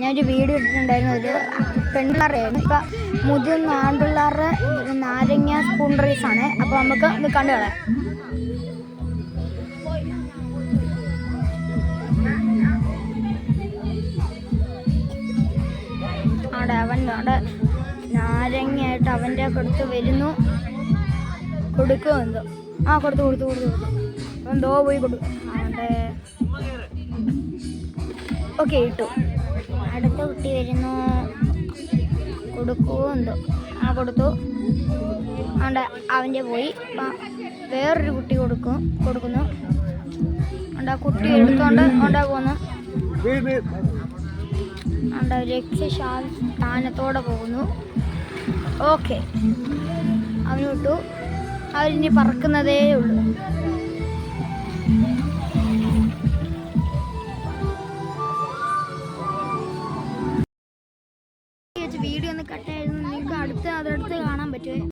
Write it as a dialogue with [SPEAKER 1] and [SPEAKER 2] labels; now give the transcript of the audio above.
[SPEAKER 1] ഞാനൊരു വീഡിയോ ഇട്ടിട്ടുണ്ടായിരുന്നു. ഒരു പെൺപിള്ളേരുടെ ഇപ്പം മുതിർന്ന ആൺപിള്ളേരുടെ നാരങ്ങ സ്പൂൺ റേസാണ്. അപ്പോൾ നമുക്ക് ഇത് കണ്ടു കളയാം. അവിടെ നാരങ്ങയായിട്ട് അവൻ്റെ കൊടുത്ത് വരുന്നു. കൊടുക്കുമോ എന്തോ? കൊടുത്തു എന്തോ പോയി കൊടുക്കും. അവിടെ ഓക്കെ ഇട്ടു. അടുത്ത കുട്ടി വരുന്നു. കൊടുക്കുമോ എന്തോ? കൊടുത്തു. അവിടെ അവൻ്റെ പോയി. വേറൊരു കുട്ടി കൊടുക്കുന്നു. ആ കുട്ടി എടുത്തോണ്ട് പോന്നു. രക്ഷാസ്ഥാനത്തോടെ പോകുന്നു. ഓക്കെ, അവന് വിട്ടു. അവരിനി പറക്കുന്നതേ ഉള്ളൂ. വീഡിയോ ഒന്ന് കട്ടായിരുന്നു. നിങ്ങൾക്ക് അതെടുത്ത് കാണാൻ പറ്റുമോ?